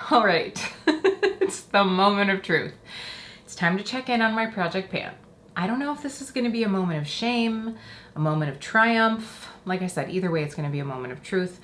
All right, it's the moment of truth. It's time to check in on my project pan. I don't know if this is going to be a moment of shame, a moment of triumph. Like I said, either way, it's going to be a moment of truth.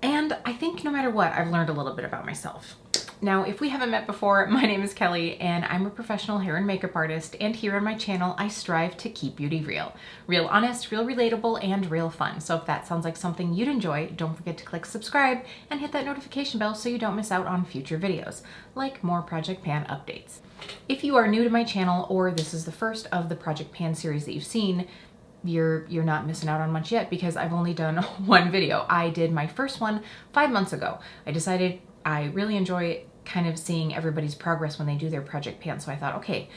And I think no matter what, I've learned a little bit about myself. Now, if we haven't met before, my name is Kelly and I'm a professional hair and makeup artist, and here on my channel, I strive to keep beauty real. Real honest, real relatable, and real fun. So if that sounds like something you'd enjoy, don't forget to click subscribe and hit that notification bell so you don't miss out on future videos, like more Project Pan updates. If you are new to my channel, or this is the first of the Project Pan series that you've seen, you're not missing out on much yet because I've only done one video. I did my first one 5 months ago. I decided I really enjoy kind of seeing everybody's progress when they do their project pan. So I thought, okay,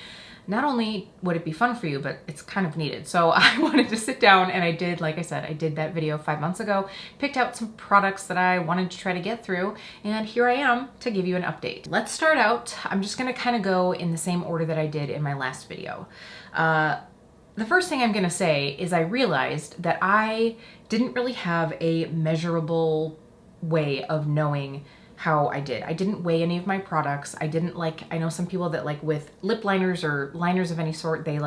not only would it be fun for you, but it's kind of needed. So I wanted to sit down and I did, like I said, I did that video 5 months ago, picked out some products that I wanted to try to get through, and here I am to give you an update. Let's start out. I'm just gonna kind of go in the same order that I did in my last video. The first thing I'm gonna say is I realized that I didn't really have a measurable way of knowing how I did. I didn't weigh any of my products. I didn't I know some people that with lip liners or liners of any sort, they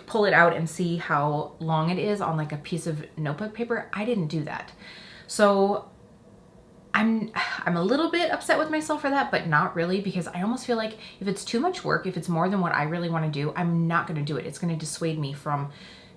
pull it out and see how long it is on a piece of notebook paper. I didn't do that. So I'm a little bit upset with myself for that, but not really, because I almost feel like if it's too much work, if it's more than what I really want to do, I'm not going to do it. It's going to dissuade me from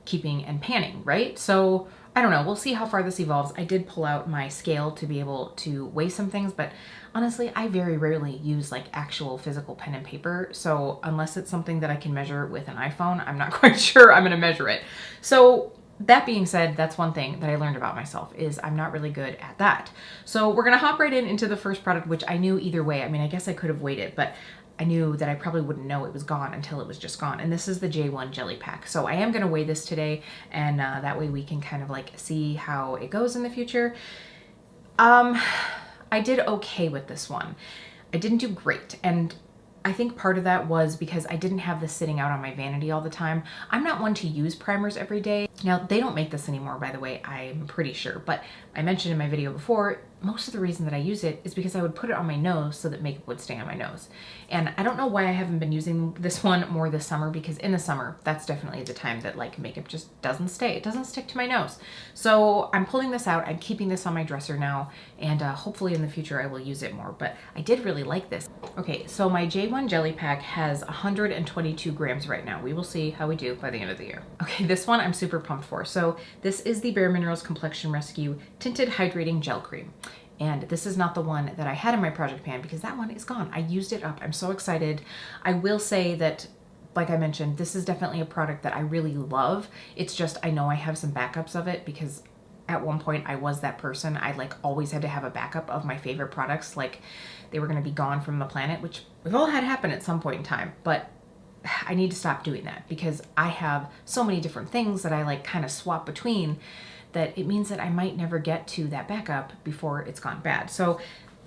keeping and panning, right? So I don't know. We'll see how far this evolves. I did pull out my scale to be able to weigh some things, but honestly, I very rarely use actual physical pen and paper. So unless it's something that I can measure with an iPhone, I'm not quite sure I'm going to measure it. So that being said, that's one thing that I learned about myself, is I'm not really good at that. So we're going to hop right into the first product, which I knew either way. I mean, I guess I could have waited, but I knew that I probably wouldn't know it was gone until it was just gone. And this is the J1 Jelly Pack. So I am going to weigh this today, and that way we can kind of see how it goes in the future. I did okay with this one. I didn't do great. And I think part of that was because I didn't have this sitting out on my vanity all the time. I'm not one to use primers every day. Now, they don't make this anymore, by the way, I'm pretty sure. But I mentioned in my video before, most of the reason that I use it is because I would put it on my nose so that makeup would stay on my nose. And I don't know why I haven't been using this one more this summer, because in the summer, that's definitely the time that makeup just doesn't stay. It doesn't stick to my nose. So I'm pulling this out. I'm keeping this on my dresser now, and hopefully in the future I will use it more. But I did really like this. Okay, so my J1 Jelly Pack has 122 grams right now. We will see how we do by the end of the year. Okay, this one I'm super pumped for. So this is the Bare Minerals Complexion Rescue Tinted Hydrating Gel Cream. And this is not the one that I had in my project pan, because that one is gone. I used it up. I'm so excited. I will say that, like I mentioned, this is definitely a product that I really love. It's just, I know I have some backups of it, because at one point I was that person. I always had to have a backup of my favorite products, they were going to be gone from the planet, which we've all had happen at some point in time. But I need to stop doing that, because I have so many different things that I kind of swap between, that it means that I might never get to that backup before it's gone bad. So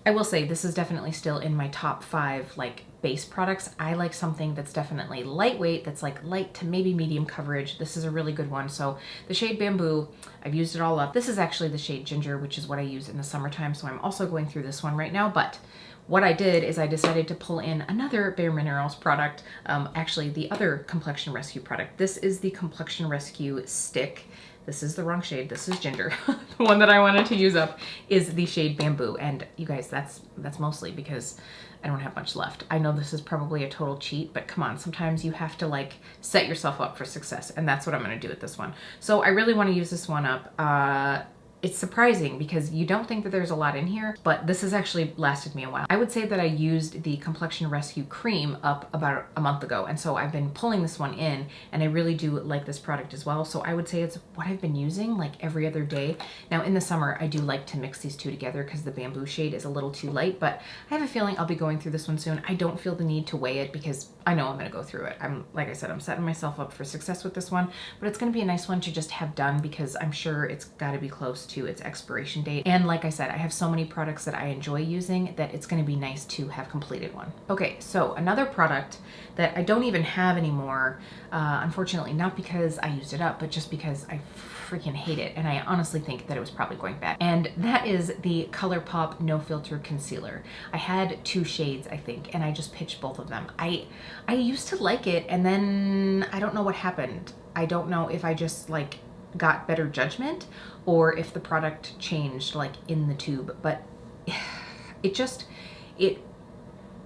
I will say this is definitely still in my top 5 base products. I like something that's definitely lightweight, that's light to maybe medium coverage. This is a really good one. So the shade Bamboo, I've used it all up. This is actually the shade Ginger, which is what I use in the summertime. So I'm also going through this one right now. But what I did is I decided to pull in another Bare Minerals product, actually the other Complexion Rescue product. This is the Complexion Rescue Stick. This is the wrong shade. This is Ginger. The one that I wanted to use up is the shade Bamboo. And you guys, that's mostly because I don't have much left. I know this is probably a total cheat, but come on, sometimes you have to set yourself up for success. And that's what I'm going to do with this one. So I really want to use this one up. It's surprising because you don't think that there's a lot in here, but this has actually lasted me a while. I would say that I used the Complexion Rescue Cream up about a month ago, and so I've been pulling this one in, and I really do like this product as well. So I would say it's what I've been using every other day. Now in the summer, I do like to mix these two together because the Bamboo shade is a little too light, but I have a feeling I'll be going through this one soon. I don't feel the need to weigh it because I know I'm gonna go through it. Like I said, I'm setting myself up for success with this one, but it's gonna be a nice one to just have done because I'm sure it's gotta be close to its expiration date. And like I said, I have so many products that I enjoy using that it's gonna be nice to have completed one. Okay, so another product that I don't even have anymore, unfortunately, not because I used it up, but just because I freaking hate it, and I honestly think that it was probably going bad. And that is the Colourpop No Filter Concealer. I had 2 shades, I think, and I just pitched both of them. I used to like it, and then I don't know what happened. I don't know if I just like got better judgment or if the product changed like in the tube, but it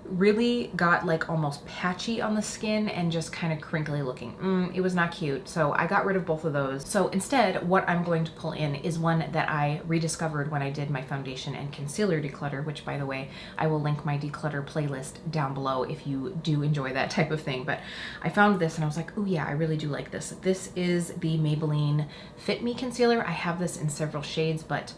really got like almost patchy on the skin and just kind of crinkly looking. It was not cute. So I got rid of both of those. So instead, what I'm going to pull in is one that I rediscovered when I did my foundation and concealer declutter, which by the way, I will link my declutter playlist down below if you do enjoy that type of thing. But I found this and I was like, oh yeah, I really do like this. This is the Maybelline Fit Me Concealer. I have this in several shades, but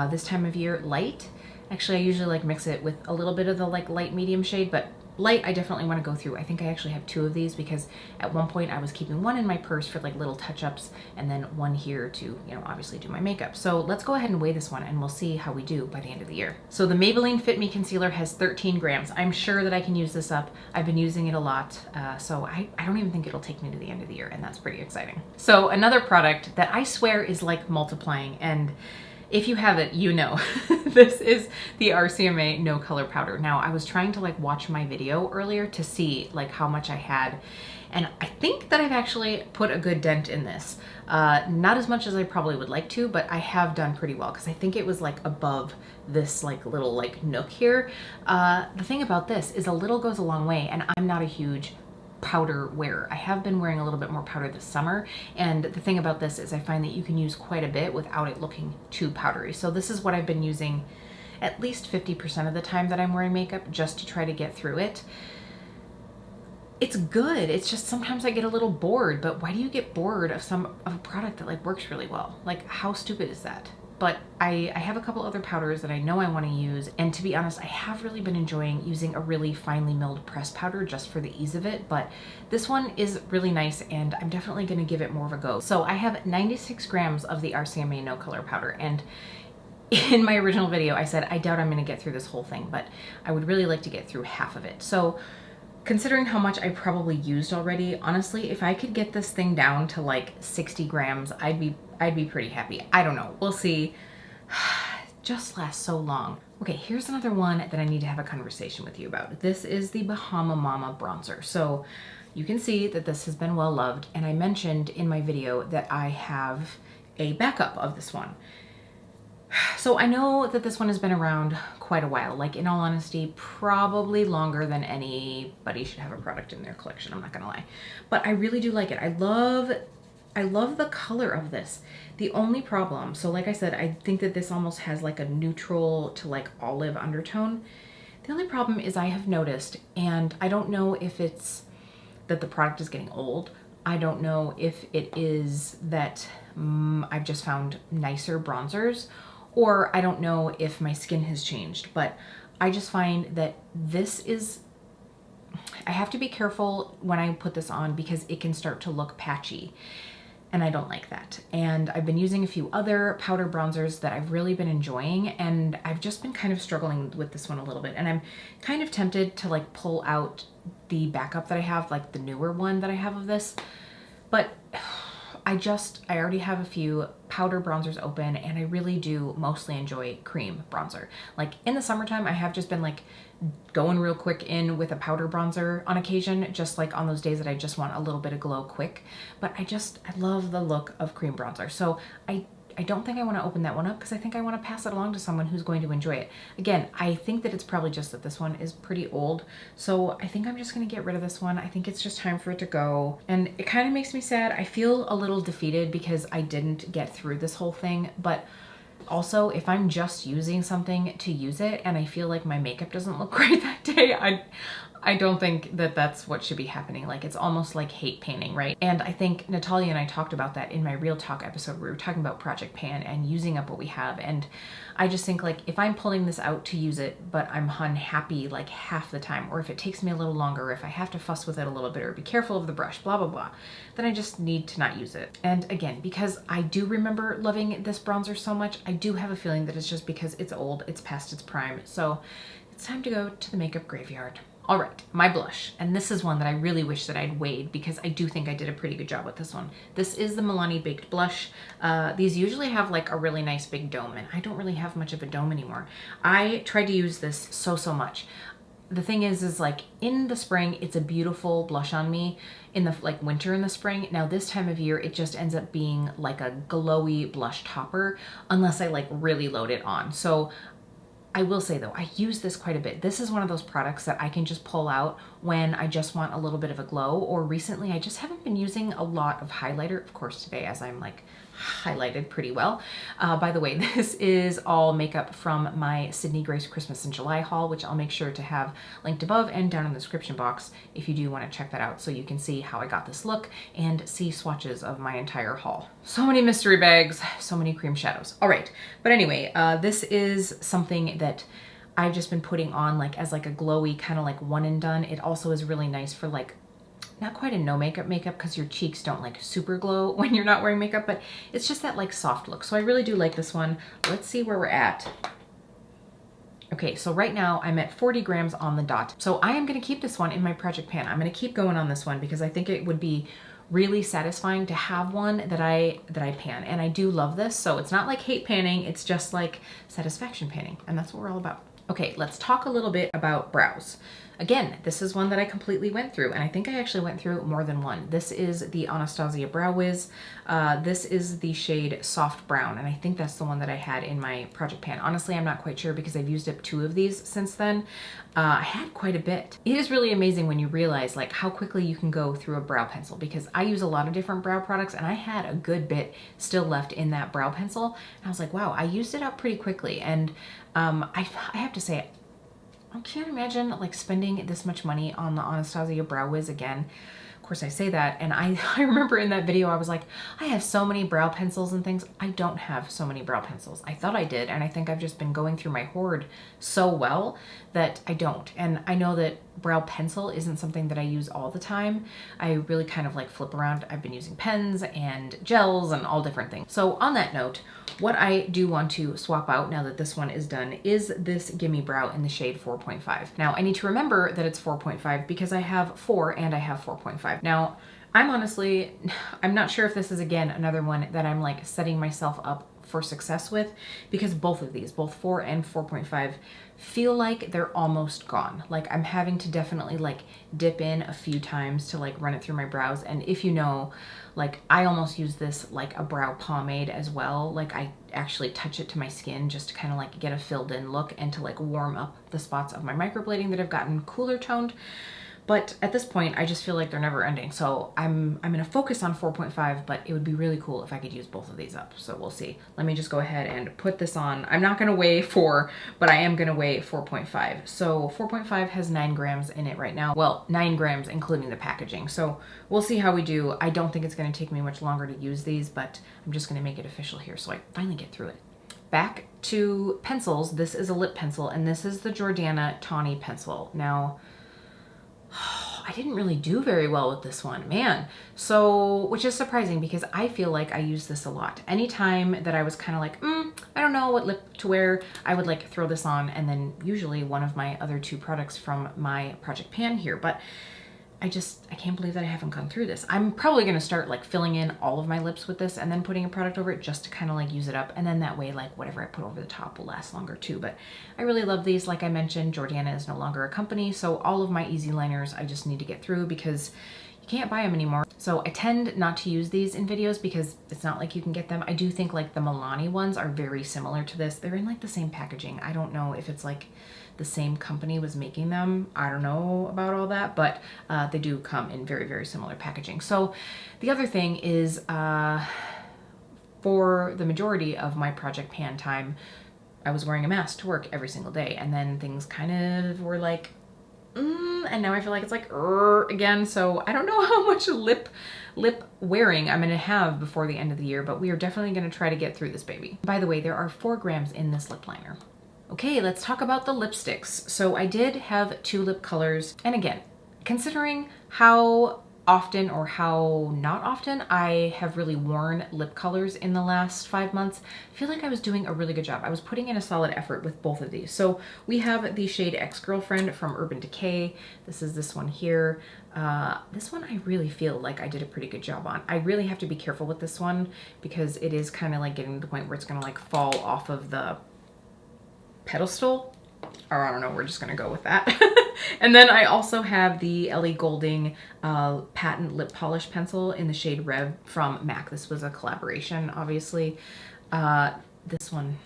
this time of year, light. Actually, I usually like mix it with a little bit of the like light medium shade, but light I definitely want to go through. I think I actually have 2 of these because at one point I was keeping one in my purse for like little touch-ups and then one here to, you know, obviously do my makeup. So let's go ahead and weigh this one and we'll see how we do by the end of the year. So the Maybelline Fit Me Concealer has 13 grams. I'm sure that I can use this up. I've been using it a lot, so I don't even think it'll take me to the end of the year, and that's pretty exciting. So another product that I swear is like multiplying, and if you have it, you know, this is the RCMA No Color Powder. Now, I was trying to like watch my video earlier to see like how much I had, and I think that I've actually put a good dent in this. Not as much as I probably would like to, but I have done pretty well because I think it was like above this like little like nook here. The thing about this is a little goes a long way, and I'm not a huge powder wearer. I have been wearing a little bit more powder this summer, and the thing about this is I find that you can use quite a bit without it looking too powdery. So this is what I've been using at least 50% of the time that I'm wearing makeup, just to try to get through it. It's good. It's just sometimes I get a little bored, but why do you get bored of a product that like works really well? Like, how stupid is that? But I have a couple other powders that I know I want to use, and to be honest, I have really been enjoying using a really finely milled pressed powder just for the ease of it, but this one is really nice and I'm definitely going to give it more of a go. So I have 96 grams of the RCMA No Color Powder, and in my original video I said I doubt I'm going to get through this whole thing, but I would really like to get through half of it. So considering how much I probably used already, honestly, if I could get this thing down to like 60 grams, I'd be pretty happy. I don't know. We'll see. Just lasts so long. Okay, here's another one that I need to have a conversation with you about. This is the Bahama Mama bronzer. So you can see that this has been well loved, and I mentioned in my video that I have a backup of this one. So I know that this one has been around quite a while, like in all honesty, probably longer than anybody should have a product in their collection, I'm not gonna lie. But I really do like it. I love the color of this. The only problem, so like I said, I think that this almost has like a neutral to like olive undertone. The only problem is I have noticed, and I don't know if it's that the product is getting old. I don't know if it is that I've just found nicer bronzers, or I don't know if my skin has changed, but I just find that this is, I have to be careful when I put this on because it can start to look patchy, and I don't like that. And I've been using a few other powder bronzers that I've really been enjoying, and I've just been kind of struggling with this one a little bit, and I'm kind of tempted to like pull out the backup that I have, like the newer one that I have of this, but I already have a few powder bronzers open, and I really do mostly enjoy cream bronzer. Like in the summertime, I have just been like going real quick in with a powder bronzer on occasion, just like on those days that I just want a little bit of glow quick. But I love the look of cream bronzer. So I don't think I want to open that one up because I think I want to pass it along to someone who's going to enjoy it. Again, I think that it's probably just that this one is pretty old. So I think I'm just going to get rid of this one. I think it's just time for it to go. And it kind of makes me sad. I feel a little defeated because I didn't get through this whole thing. But also, if I'm just using something to use it and I feel like my makeup doesn't look great that day, I don't think that that's what should be happening. Like, it's almost like hate painting, right? And I think Natalia and I talked about that in my Real Talk episode. We were talking about Project Pan and using up what we have. And I just think, like, if I'm pulling this out to use it, but I'm unhappy like half the time, or if it takes me a little longer, if I have to fuss with it a little bit or be careful of the brush, blah, blah, blah, then I just need to not use it. And again, because I do remember loving this bronzer so much, I do have a feeling that it's just because it's old, it's past its prime. So it's time to go to the makeup graveyard. All right, my blush. And this is one that I really wish that I'd weighed because I do think I did a pretty good job with this one. This is the Milani Baked Blush. These usually have like a really nice big dome, and I don't really have much of a dome anymore. I tried to use this so much. The thing is like in the spring, it's a beautiful blush on me. In the like winter and the spring, now this time of year, it just ends up being like a glowy blush topper unless I like really load it on. So I will say though, I use this quite a bit. This is one of those products that I can just pull out when I just want a little bit of a glow, or recently I just haven't been using a lot of highlighter. Of course today, as I'm like highlighted pretty well. By the way, this is all makeup from my Sydney Grace Christmas in July haul, which I'll make sure to have linked above and down in the description box if you do want to check that out, so you can see how I got this look and see swatches of my entire haul. So many mystery bags, so many cream shadows. All right, but anyway, this is something that I've just been putting on like as like a glowy kind of like one and done. It also is really nice for like not quite a no makeup because your cheeks don't like super glow when you're not wearing makeup, but it's just that like soft look. So I really do like this one. Let's see where we're at. Okay, so right now I'm at 40 grams on the dot. So I am gonna keep this one in my Project Pan. I'm gonna keep going on this one because I think it would be really satisfying to have one that I pan, and I do love this. So it's not like hate panning, it's just like satisfaction panning, and that's what we're all about. Okay, let's talk a little bit about brows. Again, this is one that I completely went through, and I think I actually went through more than one. This is the Anastasia Brow Wiz. This is the shade Soft Brown, and I think that's the one that I had in my Project Pan. Honestly, I'm not quite sure because I've used up 2 of these since then. I had quite a bit. It is really amazing when you realize like how quickly you can go through a brow pencil, because I use a lot of different brow products and I had a good bit still left in that brow pencil. And I was like, wow, I used it up pretty quickly. And I have to say, I can't imagine like spending this much money on the Anastasia Brow Wiz again. Of course I say that, and I remember in that video I was like, I have so many brow pencils and things. I don't have so many brow pencils. I thought I did, and I think I've just been going through my hoard so well that I don't. And I know that brow pencil isn't something that I use all the time. I really kind of like flip around. I've been using pens and gels and all different things. So on that note, what I do want to swap out now that this one is done is this Gimme Brow in the shade 4.5. Now I need to remember that it's 4.5 because I have 4 and I have 4.5. Now I'm not sure if this is again another one that I'm like setting myself up for success with, because both of these, both 4 and 4.5, feel like they're almost gone. Like I'm having to definitely like dip in a few times to like run it through my brows. And if you know, like I almost use this like a brow pomade as well. Like I actually touch it to my skin just to kind of like get a filled in look and to like warm up the spots of my microblading that have gotten cooler toned. But at this point, I just feel like they're never ending. So I'm gonna focus on 4.5, but it would be really cool if I could use both of these up. So we'll see. Let me just go ahead and put this on. I'm not gonna weigh 4, but I am gonna weigh 4.5. So 4.5 has 9 grams in it right now. Well, 9 grams including the packaging. So we'll see how we do. I don't think it's gonna take me much longer to use these, but I'm just gonna make it official here so I finally get through it. Back to pencils. This is a lip pencil, and this is the Jordana Tawny pencil. Now, I didn't really do very well with this one, man. So, which is surprising because I feel like I use this a lot. Anytime that I was kind of like, I don't know what lip to wear, I would like throw this on, and then usually one of my other 2 products from my Project Pan here. But I can't believe that I haven't gone through this. I'm probably gonna start like filling in all of my lips with this and then putting a product over it just to kind of like use it up. And then that way, like whatever I put over the top will last longer too. But I really love these. Like I mentioned, Jordana is no longer a company. So all of my easy liners I just need to get through because you can't buy them anymore. So I tend not to use these in videos because it's not like you can get them. I do think like the Milani ones are very similar to this. They're in like the same packaging. I don't know if it's like the same company was making them. I don't know about all that, but they do come in very, very similar packaging. So the other thing is for the majority of my Project Pan time, I was wearing a mask to work every single day. And then things kind of were like and now I feel like it's like again. So I don't know how much lip wearing I'm gonna have before the end of the year, but we are definitely gonna try to get through this baby. By the way, there are 4 grams in this lip liner. Okay, let's talk about the lipsticks. So I did have 2 lip colors, and again, considering how often or how not often I have really worn lip colors in the last 5 months, I feel like I was doing a really good job. I was putting in a solid effort with both of these. So we have the shade Ex-Girlfriend from Urban Decay. This is this one here. This one I really feel like I did a pretty good job on. I really have to be careful with this one because it is kind of like getting to the point where it's gonna like fall off of the pedestal, or I don't know, we're just gonna go with that. And then I also have the Ellie Goulding Patent Lip Polish Pencil in the shade Rev from MAC. This was a collaboration, obviously. This one,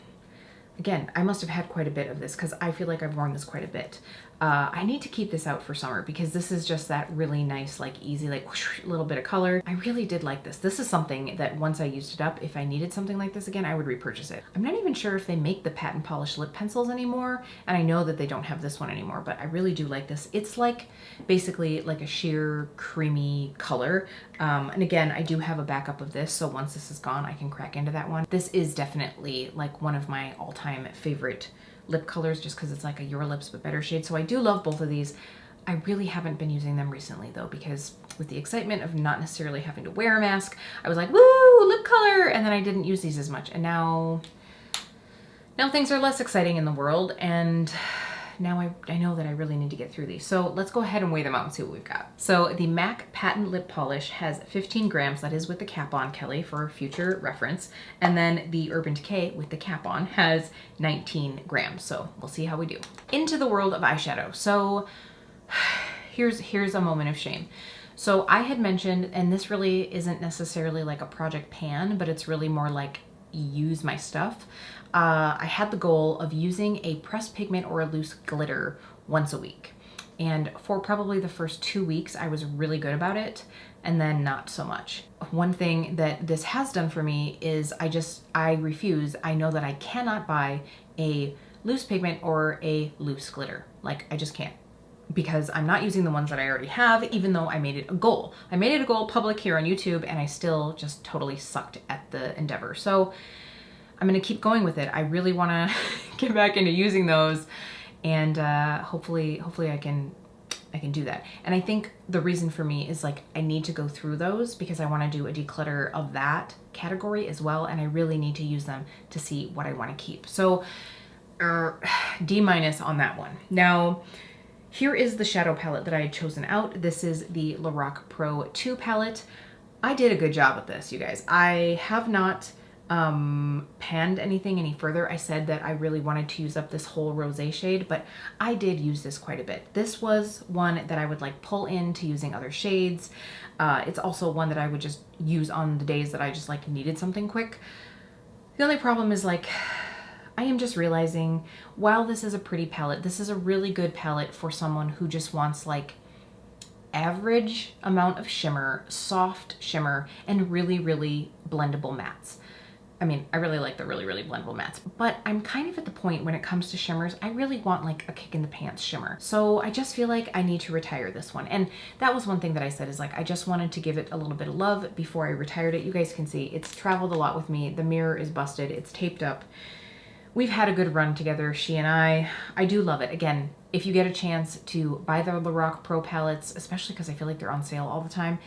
again, I must have had quite a bit of this because I feel like I've worn this quite a bit. I need to keep this out for summer because this is just that really nice, like easy, like whoosh, little bit of color. I really did like this. This is something that once I used it up, if I needed something like this again, I would repurchase it. I'm not even sure if they make the patent polish lip pencils anymore. And I know that they don't have this one anymore, but I really do like this. It's like basically like a sheer creamy color. And again, I do have a backup of this. So once this is gone, I can crack into that one. This is definitely like one of my all-time favorite lip colors just because it's like a Your Lips but better shade. So I do love both of these. I really haven't been using them recently though, because with the excitement of not necessarily having to wear a mask, I was like, woo, lip color, and then I didn't use these as much. And now things are less exciting in the world, and now I know that I really need to get through these. So let's go ahead and weigh them out and see what we've got. So the MAC Patent Lip Polish has 15 grams. That is with the cap on, Kelly, for future reference. And then the Urban Decay with the cap on has 19 grams. So we'll see how we do. Into the world of eyeshadow. So here's a moment of shame. So I had mentioned, and this really isn't necessarily like a project pan, but it's really more like use my stuff. I had the goal of using a pressed pigment or a loose glitter once a week. And for probably the first 2 weeks, I was really good about it, and then not so much. One thing that this has done for me is I refuse. I know that I cannot buy a loose pigment or a loose glitter. Like, I just can't, because I'm not using the ones that I already have, even though I made it a goal. I made it a goal public here on YouTube, and I still just totally sucked at the endeavor. So I'm gonna keep going with it. I really wanna get back into using those, and hopefully I can do that. And I think the reason for me is like I need to go through those because I wanna do a declutter of that category as well, and I really need to use them to see what I wanna keep. So D- on that one. Now, here is the shadow palette that I had chosen out. This is the Lorac Pro 2 palette. I did a good job with this, you guys. I have not panned anything any further. I said that I really wanted to use up this whole rosé shade, but I did use this quite a bit. This was one that I would like pull into using other shades. It's also one that I would just use on the days that I just like needed something quick. The only problem is like, I am just realizing while this is a pretty palette, this is a really good palette for someone who just wants like average amount of shimmer, soft shimmer, and really, really blendable mattes. I mean, I really like the really, really blendable mattes, but I'm kind of at the point when it comes to shimmers, I really want like a kick in the pants shimmer. So I just feel like I need to retire this one. And that was one thing that I said is like, I just wanted to give it a little bit of love before I retired it. You guys can see it's traveled a lot with me. The mirror is busted, it's taped up. We've had a good run together, she and I. I do love it. Again, if you get a chance to buy the Lorac Pro palettes, especially because I feel like they're on sale all the time,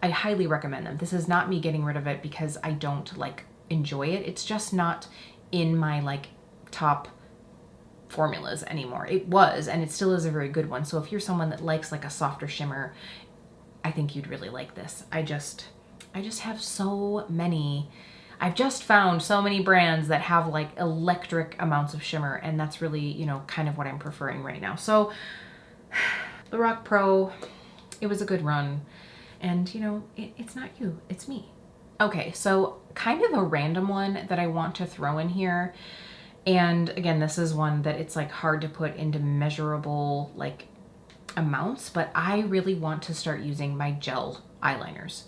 I highly recommend them. This is not me getting rid of it because I don't like enjoy it. It's just not in my like top formulas anymore. It was, and it still is a very good one. So if you're someone that likes like a softer shimmer, I think you'd really like this. I just have so many. I've just found so many brands that have like electric amounts of shimmer, and that's really, you know, kind of what I'm preferring right now. So Lorac Pro, it was a good run, and you know, it's not you, it's me. Okay, so kind of a random one that I want to throw in here. And again, this is one that it's like hard to put into measurable like amounts, but I really want to start using my gel eyeliners.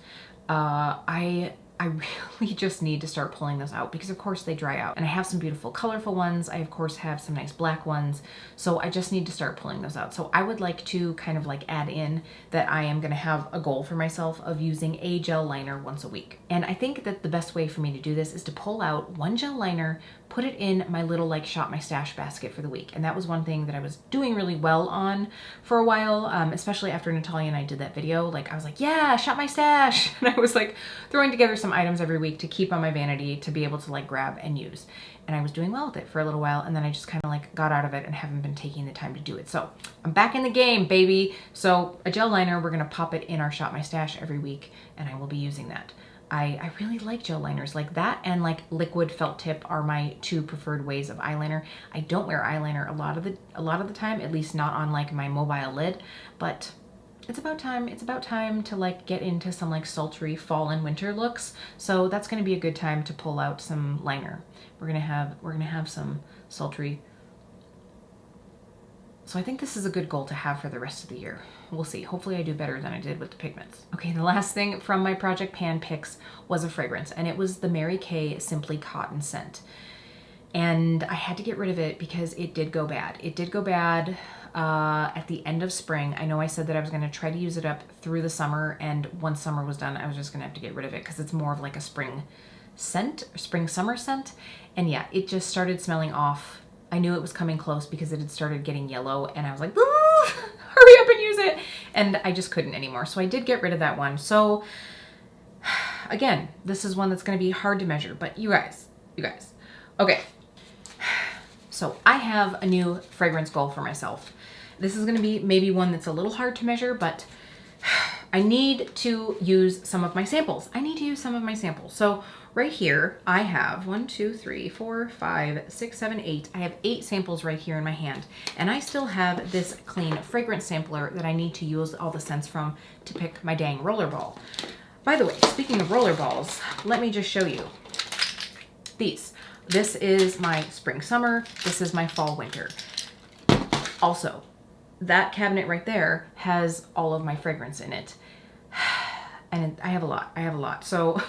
I I really just need to start pulling those out because of course they dry out. And I have some beautiful colorful ones. I of course have some nice black ones. So I just need to start pulling those out. So I would like to kind of like add in that I am gonna have a goal for myself of using a gel liner once a week. And I think that the best way for me to do this is to pull out one gel liner, put it in my little like shop my stash basket for the week. And that was one thing that I was doing really well on for a while, especially after Natalia and I did that video. Like I was like, yeah, shop my stash. And I was like throwing together some items every week to keep on my vanity to be able to like grab and use. And I was doing well with it for a little while, and then I just kind of like got out of it and haven't been taking the time to do it. So I'm back in the game, baby. So a gel liner, we're gonna pop it in our shop my stash every week, and I will be using that. I really like gel liners like that, and like liquid felt tip are my two preferred ways of eyeliner. I don't wear eyeliner a lot of the time, at least not on like my mobile lid, but it's about time to like get into some like sultry fall and winter looks. So that's going to be a good time to pull out some liner. We're going to have some sultry. So I think this is a good goal to have for the rest of the year. We'll see. Hopefully I do better than I did with the pigments. Okay, the last thing from my Project Pan picks was a fragrance, and it was the Mary Kay Simply Cotton scent. And I had to get rid of it because it did go bad. It did go bad at the end of spring. I know I said that I was going to try to use it up through the summer, and once summer was done, I was just going to have to get rid of it because it's more of like a spring scent, spring summer scent. And yeah, it just started smelling off. I knew it was coming close because it had started getting yellow, and I was like, hurry up and use it. And I just couldn't anymore. So I did get rid of that one. So again, this is one that's going to be hard to measure, but you guys, okay. So I have a new fragrance goal for myself. This is gonna be maybe one that's a little hard to measure, but I need to use some of my samples. So right here, I have 1, 2, 3, 4, 5, 6, 7, 8. I have 8 samples right here in my hand. And I still have this clean fragrance sampler that I need to use all the scents from to pick my dang rollerball. By the way, speaking of rollerballs, let me just show you these. This is my spring summer. This is my fall winter. Also, that cabinet right there has all of my fragrance in it. And I have a lot. So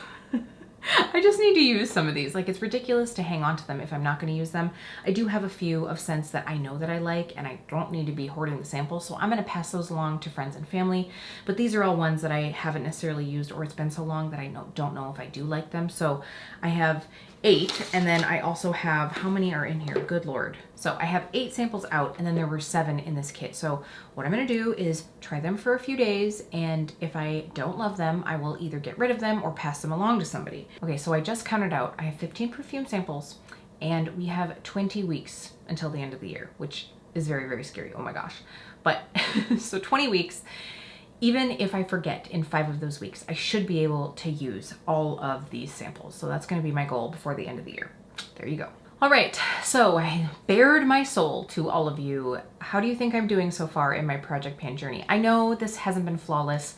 I just need to use some of these. Like, it's ridiculous to hang on to them if I'm not going to use them. I do have a few of scents that I know that I like, and I don't need to be hoarding the samples, so I'm going to pass those along to friends and family. But these are all ones that I haven't necessarily used, or it's been so long that I don't know if I do like them. So I have 8, and then I also have, how many are in here? Good Lord. So I have 8 samples out, and then there were 7 in this kit. So what I'm going to do is try them for a few days, and if I don't love them, I will either get rid of them or pass them along to somebody. Okay, so I just counted out. I have 15 perfume samples, and we have 20 weeks until the end of the year, which is very, very scary. Oh my gosh. But so 20 weeks. Even if I forget in 5 of those weeks, I should be able to use all of these samples. So that's going to be my goal before the end of the year. There you go. All right, so I bared my soul to all of you. How do you think I'm doing so far in my Project Pan journey? I know this hasn't been flawless.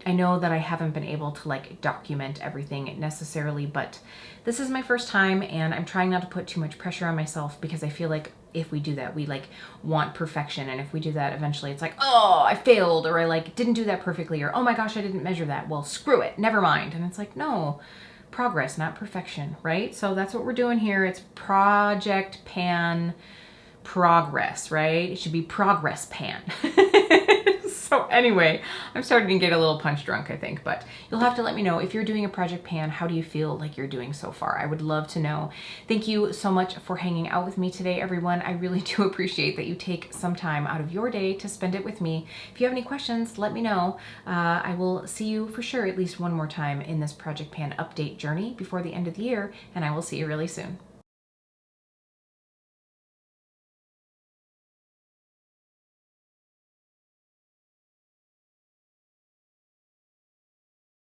I know that I haven't been able to like document everything necessarily, but this is my first time, and I'm trying not to put too much pressure on myself because I feel like if we do that, we like want perfection. And if we do that, eventually it's like, oh, I failed, or I like didn't do that perfectly, or oh my gosh, I didn't measure that. Well, screw it, never mind. And it's like, no, progress, not perfection, right? So that's what we're doing here. It's Project Pan progress, right? It should be Progress Pan. So anyway, I'm starting to get a little punch drunk, I think, but you'll have to let me know if you're doing a Project Pan, how do you feel like you're doing so far? I would love to know. Thank you so much for hanging out with me today, everyone. I really do appreciate that you take some time out of your day to spend it with me. If you have any questions, let me know. I will see you for sure at least one more time in this Project Pan update journey before the end of the year, and I will see you really soon.